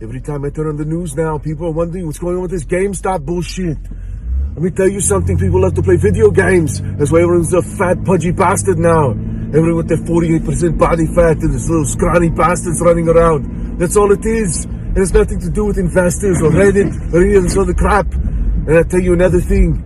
Every time I turn on the news now, people are wondering what's going on with this GameStop bullshit. Let me tell you something, people love to play video games. That's why everyone's a fat, pudgy bastard now. Everyone with their 48% body fat and this little scrawny bastards running around. That's all it is. It has nothing to do with investors or Reddit or any of this other crap. And I'll tell you another thing.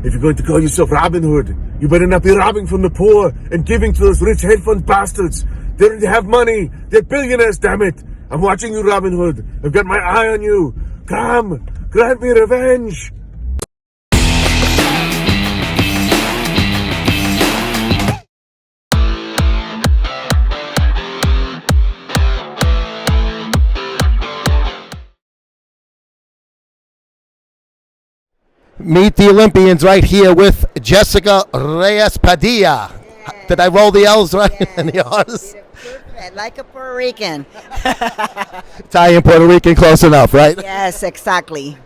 If you're going to call yourself Robin Hood, you better not be robbing from the poor and giving to those rich hedge fund bastards. They already have money. They're billionaires, damn it. I'm watching you, Robin Hood. I've got my eye on you. Come, grant me revenge. Meet the Olympians right here with Jessica Reyes Padilla. Yeah. Did I roll the L's right? Yeah. And the R's? Perfect, like a Puerto Rican. Italian, Puerto Rican, close enough, right? Yes, exactly.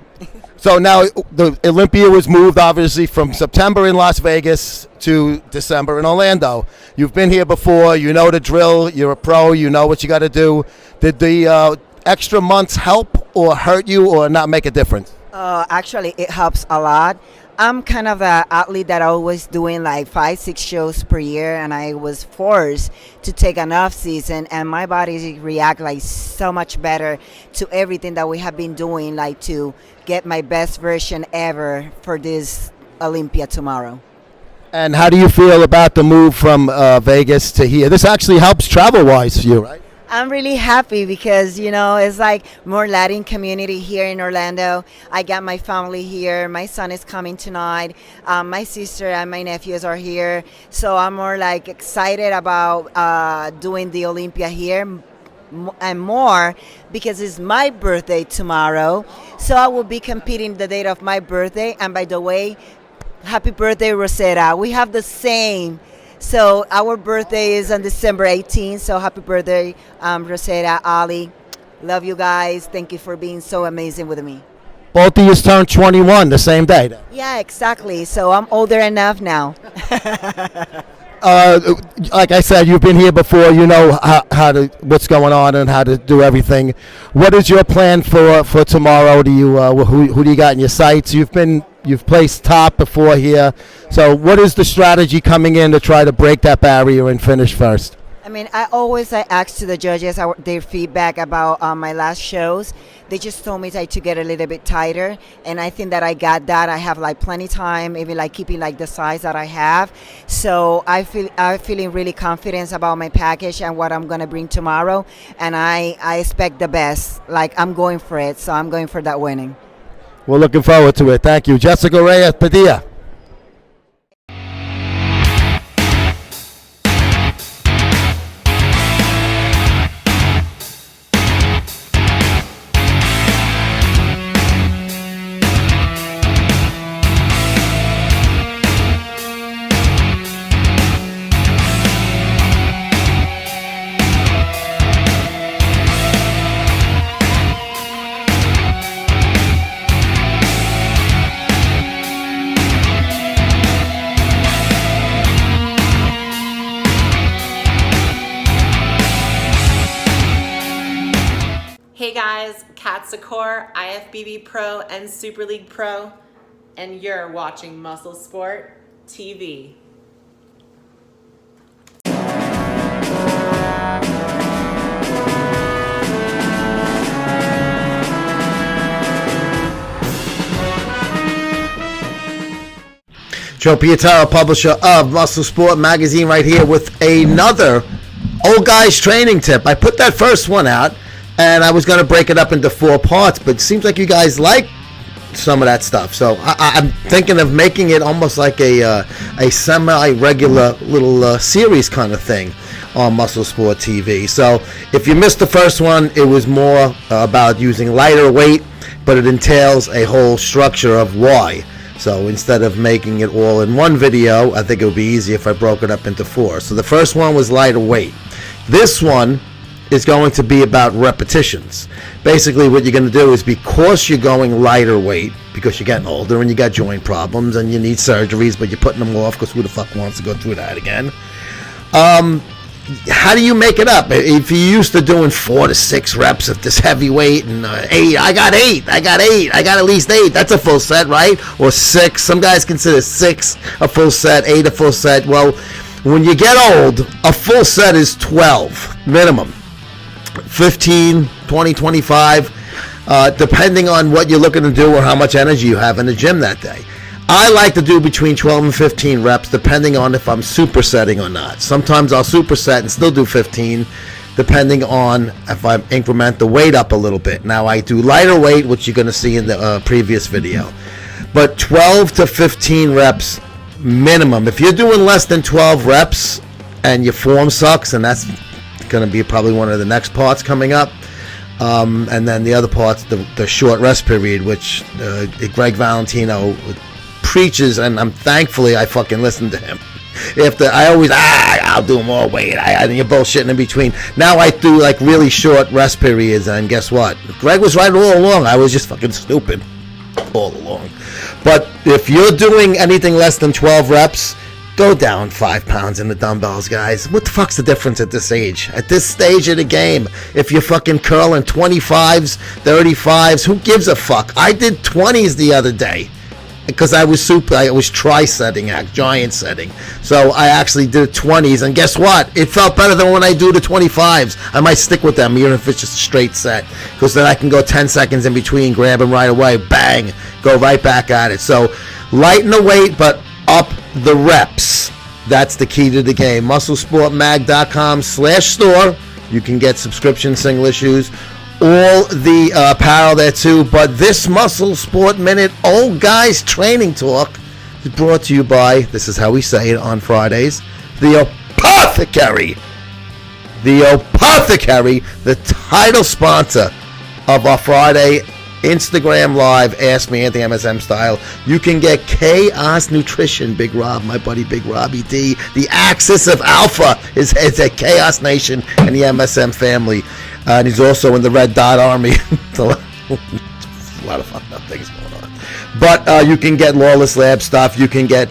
So now the Olympia was moved, obviously, from September in Las Vegas to December in Orlando. You've been here before. You know the drill. You're a pro. You know what you got to do. Did the extra months help or hurt you or not make a difference? Actually, it helps a lot. I'm kind of an athlete that I was doing like 5-6 shows per year, and I was forced to take an off season, and my body react like so much better to everything that we have been doing, like to get my best version ever for this Olympia tomorrow. And how do you feel about the move from Vegas to here? This actually helps travel-wise for you, right? I'm really happy because, you know, it's like more Latin community here in Orlando. I got my family here. My son is coming tonight. My sister and my nephews are here. So I'm more like excited about doing the Olympia here and more because it's my birthday tomorrow. So I will be competing the date of my birthday. And by the way, happy birthday, Rosetta. We have the same. So our birthday is on December 18th. So happy birthday, Rosetta, Ali. Love you guys. Thank you for being so amazing with me. Both of you turned 21 the same day. Yeah, exactly. So I'm older enough now. Like I said, you've been here before. You know how to what's going on and how to do everything. What is your plan for tomorrow? Do you who do you got in your sights? You've placed top before here. So what is the strategy coming in to try to break that barrier and finish first? I mean, I ask to the judges their feedback about my last shows. They just told me to get a little bit tighter, and I think that I got that. I have like plenty time, even like keeping like the size that I have. So I'm feeling really confident about my package and what I'm gonna bring tomorrow, and I expect the best. Like I'm going for it, so I'm going for that winning. We're looking forward to it. Thank you, Jessica Reyes Padilla. Hey guys, Kat Secor, IFBB Pro and Super League Pro, and you're watching MuscleSport TV. Joe Pietaro, publisher of MuscleSport magazine, right here with another old guys training tip. I put that first one out, and I was going to break it up into 4 parts, but it seems like you guys like some of that stuff. So I'm thinking of making it almost like a semi-regular little series kind of thing on MuscleSport TV. So if you missed the first one, it was more about using lighter weight, but it entails a whole structure of why. So instead of making it all in one video, I think it would be easier if I broke it up into 4. So the first one was lighter weight. This one is going to be about repetitions. Basically what you're going to do is, because you're going lighter weight, because you're getting older and you got joint problems and you need surgeries, but you're putting them off because who the fuck wants to go through that again, how do you make it up? If you're used to doing 4 to 6 reps of this heavy weight and 8, I got at least 8. That's a full set, right? Or 6. Some guys consider 6 a full set, 8 a full set. Well, when you get old, a full set is 12 minimum. 15, 20, 25, depending on what you're looking to do or how much energy you have in the gym that day. I like to do between 12 and 15 reps, depending on if I'm supersetting or not. Sometimes I'll superset and still do 15, depending on if I increment the weight up a little bit. Now, I do lighter weight, which you're going to see in the previous video. But 12 to 15 reps minimum. If you're doing less than 12 reps and your form sucks, and that's going to be probably one of the next parts coming up, and then the other part's the short rest period, which Greg Valentino preaches, and thankfully I fucking listen to him. I always I'll do more weight, and you're bullshitting in between. Now I do like really short rest periods, and guess what? Greg was right all along. I was just fucking stupid all along. But if you're doing anything less than 12 reps, go down 5 pounds in the dumbbells, guys. What the fuck's the difference at this age? At this stage of the game, if you're fucking curling 25s, 35s, who gives a fuck? I did 20s the other day because I was tri-setting, giant setting. So I actually did 20s, and guess what? It felt better than when I do the 25s. I might stick with them, even if it's just a straight set, because then I can go 10 seconds in between, grab them right away, bang, go right back at it. So lighten the weight, but up the reps. That's the key to the game. MuscleSportMag.com/store. You can get subscription single issues, all the apparel there too. But this Muscle Sport Minute Old Guys Training Talk is brought to you by, this is how we say it on Fridays, the Apothecary. The Apothecary, the title sponsor of our Friday Instagram Live Ask Me Anthony MSM style. You can get Chaos Nutrition, Big Rob, my buddy Big Robbie D. The Axis of Alpha is at Chaos Nation and the MSM family. And he's also in the Red Dot Army. A lot of fucked up things going on. But you can get Lawless Lab stuff. You can get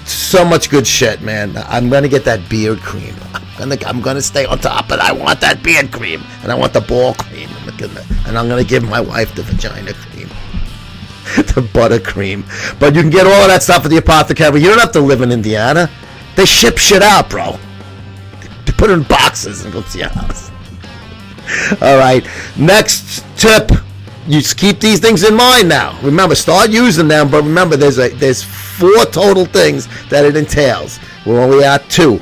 so much good shit, man. I'm going to get that beard cream. I'm gonna stay on top, but I want that beard cream, and I want the ball cream, and I'm gonna give my wife the vagina cream, the butter cream. But you can get all of that stuff at the Apothecary. You don't have to live in Indiana. They ship shit out, bro. They put it in boxes and go to your house. All right. Next tip. You just keep these things in mind now. Remember, start using them, but remember, there's 4 total things that it entails. We're only at 2.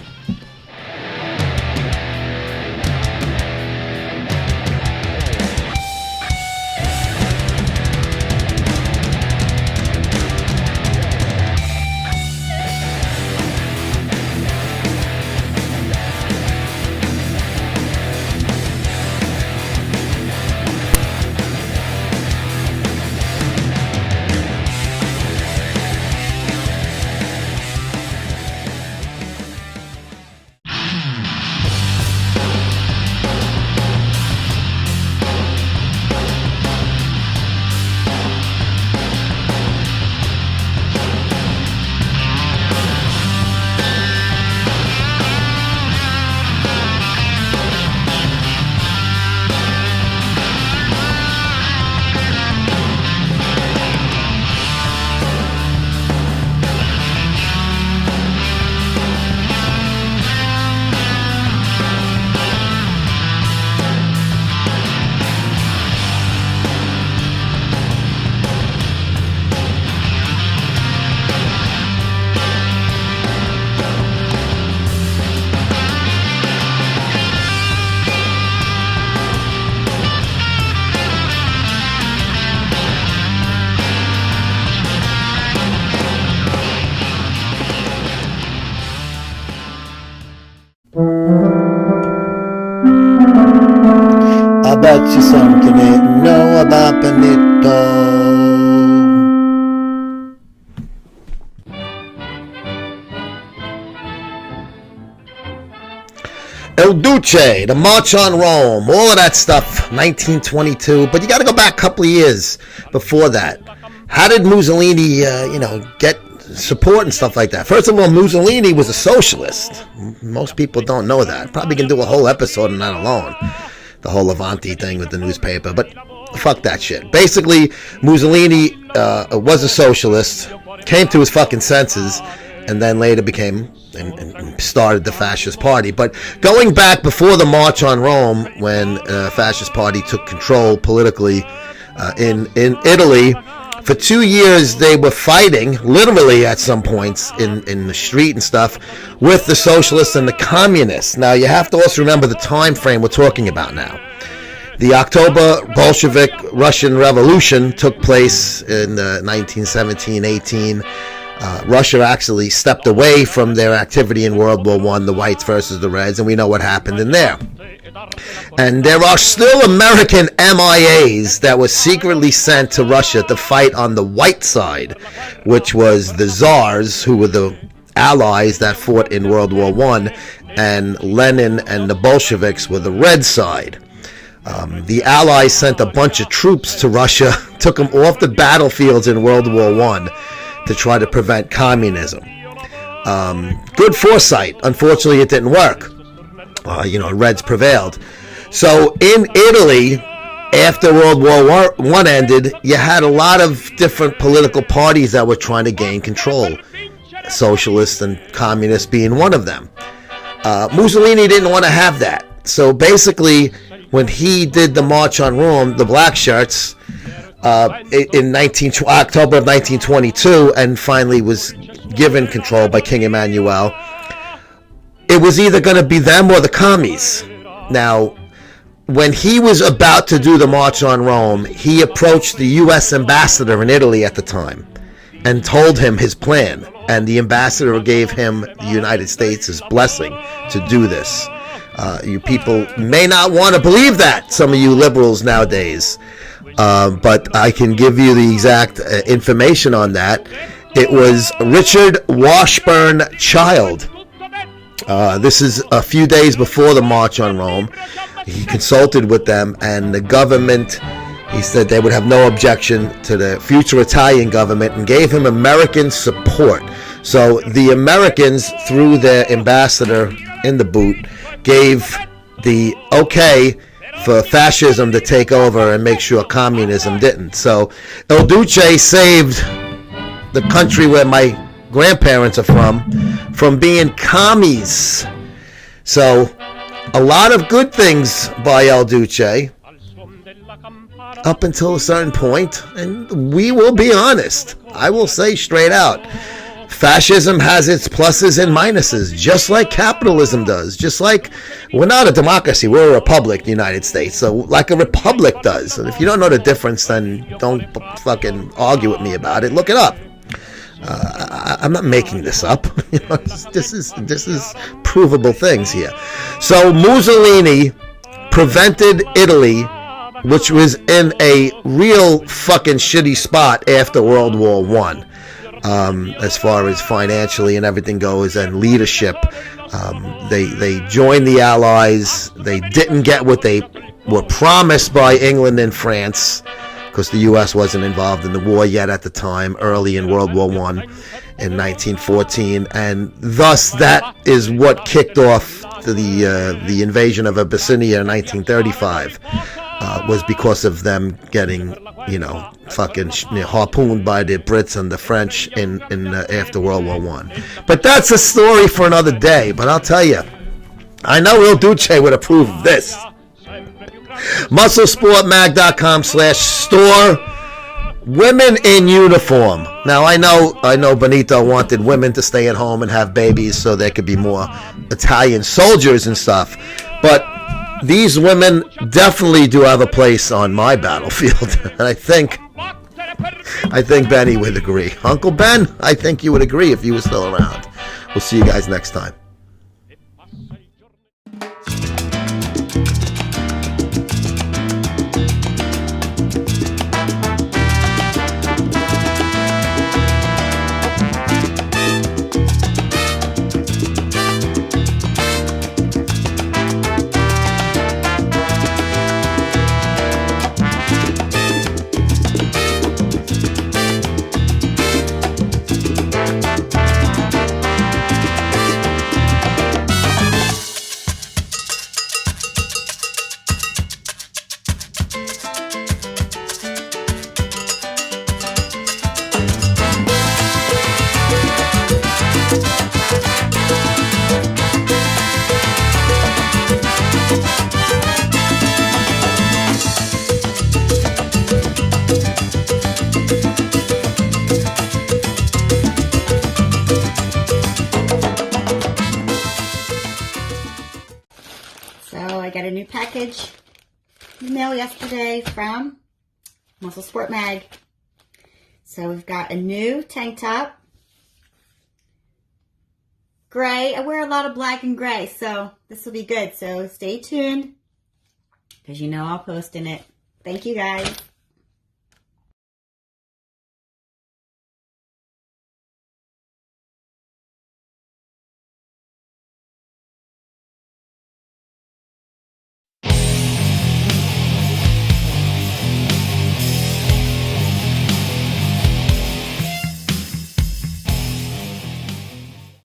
I bet you something you didn't know about Benito. El Duce, the March on Rome, all of that stuff, 1922. But you got to go back a couple of years before that. How did Mussolini, get support and stuff like that. First of all, Mussolini was a socialist. Most people don't know that. Probably can do a whole episode on that alone. The whole Avanti thing with the newspaper. But fuck that shit. Basically, Mussolini was a socialist, came to his fucking senses, and then later became and started the fascist party. But going back before the March on Rome, when fascist party took control politically in Italy, for 2 years they were fighting, literally at some points in the street and stuff, with the socialists and the communists. Now you have to also remember the time frame we're talking about now. The October Bolshevik Russian Revolution took place in 1917-18. Russia actually stepped away from their activity in World War I, the whites versus the reds, and we know what happened in there. And there are still American MIAs that were secretly sent to Russia to fight on the white side, which was the Tsars, who were the allies that fought in World War I, and Lenin and the Bolsheviks were the red side. The Allies sent a bunch of troops to Russia, took them off the battlefields in World War I to try to prevent communism. Good foresight. Unfortunately, it didn't work. Reds prevailed. So in Italy, after World War I ended, you had a lot of different political parties that were trying to gain control. Socialists and communists being one of them. Mussolini didn't want to have that. So basically, when he did the March on Rome, the black shirts, in October of 1922, and finally was given control by King Emmanuel, it was either going to be them or the commies. Now, when he was about to do the March on Rome, he approached the U.S. ambassador in Italy at the time and told him his plan. And the ambassador gave him the United States' blessing to do this. You people may not want to believe that, some of you liberals nowadays. But I can give you the exact information on that. It was Richard Washburn Child. This is a few days before the March on Rome. He consulted with them, and the government, he said they would have no objection to the future Italian government, and gave him American support. So the Americans, through their ambassador in the boot, gave the okay for fascism to take over and make sure communism didn't. So Il Duce saved the country where my grandparents are from being commies. So a lot of good things by El Duce up until a certain point, and we will be honest. I will say straight out, fascism has its pluses and minuses, just like capitalism does. Just like we're not a democracy, we're a republic, the United States. So like a republic does. And if you don't know the difference, then don't fucking argue with me about it. Look it up. I'm not making this up. This is provable things here. So Mussolini prevented Italy, which was in a real fucking shitty spot after World War I. As far as financially and everything goes, and leadership. They joined the Allies. They didn't get what they were promised by England and France, because the U.S. wasn't involved in the war yet at the time, early in World War I in 1914, and thus that is what kicked off the invasion of Abyssinia in 1935. Was because of them getting, fucking harpooned by the Brits and the French in after World War I. But that's a story for another day. But I'll tell you, I know Il Duce would approve of this. MuscleSportMag.com/store. Women in uniform. Now I know Benito wanted women to stay at home and have babies so there could be more Italian soldiers and stuff. But these women definitely do have a place on my battlefield. And I think Benny would agree. Uncle Ben, I think you would agree if you were still around. We'll see you guys next time. package in the mail yesterday from MuscleSport Mag. So we've got a new tank top. Gray. I wear a lot of black and gray, so this will be good. So stay tuned, because you know I'll post in it. Thank you, guys.